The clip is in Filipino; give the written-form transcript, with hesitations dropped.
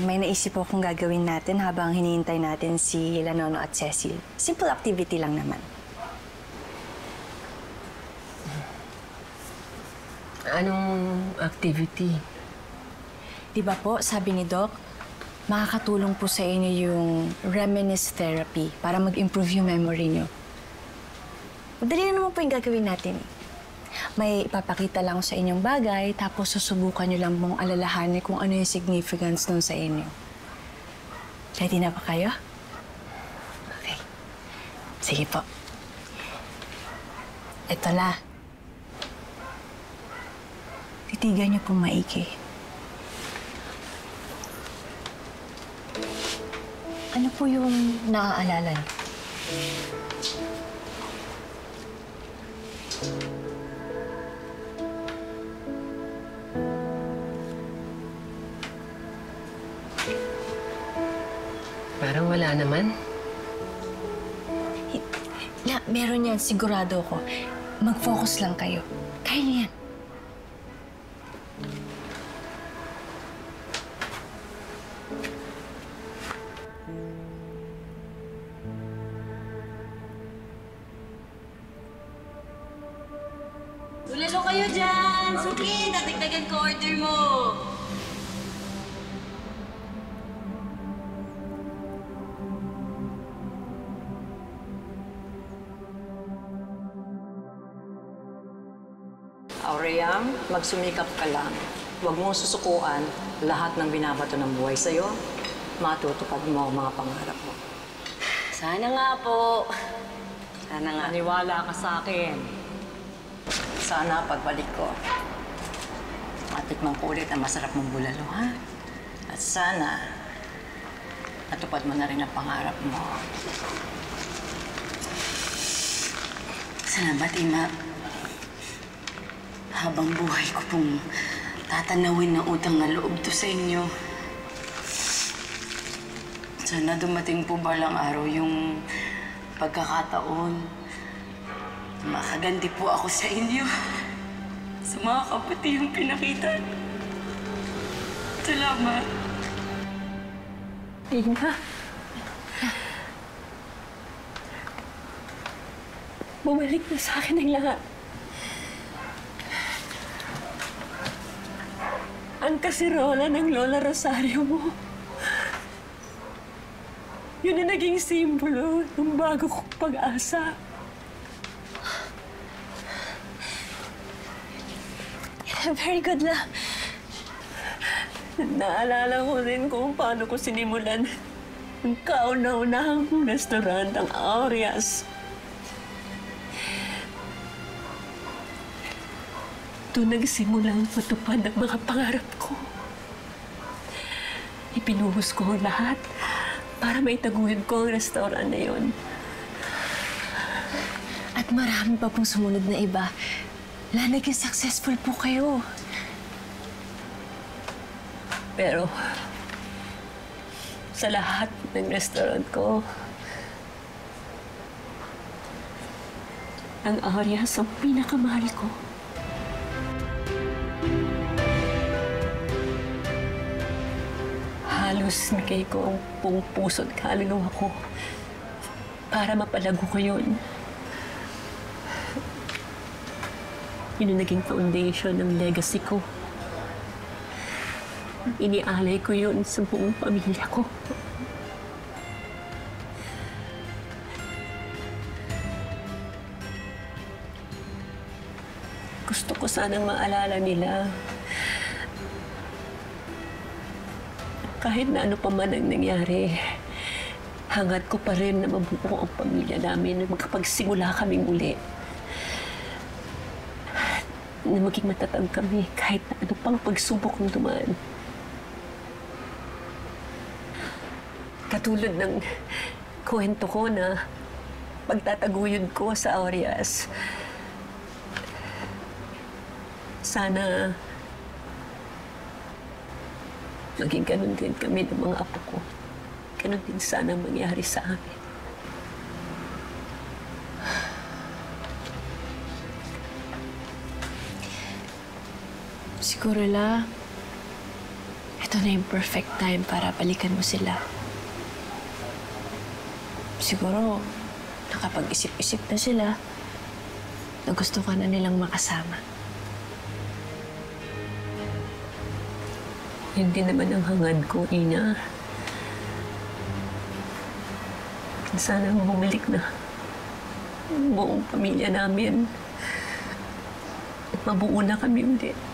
May naisip po kung gagawin natin habang hinihintay natin si Lanono at Cecil. Simple activity lang naman. Anong activity? Di ba po, sabi ni Doc, makakatulong po sa inyo yung reminisce therapy para mag-improve yung memory nyo. Madali na naman po yung gagawin natin. May ipapakita lang sa inyong bagay, tapos susubukan nyo lang mong alalahanin kung ano yung significance nun sa inyo. Ready na ba kayo? Okay. Sige po. Ito la. Titigan niyo pong maigi. Ano po yung naaalala niyo? Parang wala naman. Meron yan, sigurado ko. Mag-focus lang kayo. Kaya niyo yan. Ulalo kayo dyan! Suki, dadagdagan ko order mo! Auream, magsumikap ka lang. Huwag mong susukuan lahat ng binabato ng buhay sa'yo. Matutupad mo ang mga pangarap mo. Sana nga po. Sana nga. Maniwala ka sa akin. Sana pagbalik ko, matikman ko ulit ang masarap mong bulalo, ha? At sana, natupad mo na rin ang pangarap mo. Salamat, Ima. Habang buhay ko pong tatanawin ng utang na loob to sa inyo. Sana dumating po balang araw yung pagkakataon. Makaganti po ako sa inyo. Sa mga kapatid yung pinakita. Salamat. Ina. Bumalik na sa akin ang lahat. Ang kasirola ng Lola Rosario mo. Yun ang naging simbolo ng bago kong pag-asa. Very good la. Naalala ko din kung paano ko sinimulan ang kauna-unahang restaurant, ang Aureas. Doon nagsimulang matupad ang mga pangarap ko. Ipinuhos ko ang lahat para maitaguyod ko ang restaurant na yun. At marami pa pong sumunod na iba. Naging successful po kayo. Pero sa lahat ng restaurant ko, ang Aureas ang pinakamahal ko. Halos nigay ko ang buong puso at kaluluwa ko para mapalago ko yun. Yun ang naging foundation ng legacy ko. Inialay ko yun sa buong pamilya ko. Gusto ko sanang maalala nila kahit na ano pa man ang nangyari, hangad ko pa rin na mabuo ang pamilya namin na magkapagsimula kaming uli. Na maging matatag kami kahit na ano pang pagsubok ng dumaan. Katulad ng kwento ko na pagtataguyod ko sa Aureas. Sana maging ganun din kami ng mga apo ko. Ganun din sana mangyari sa amin. Siguro la, ito na yung perfect time para balikan mo sila. Siguro, nakapag-isip-isip na sila na gusto ka na nilang makasama. Hindi naman ang hangad ko, Ina. Sana bumalik na ang buong pamilya namin. At mabuo na kami ulit.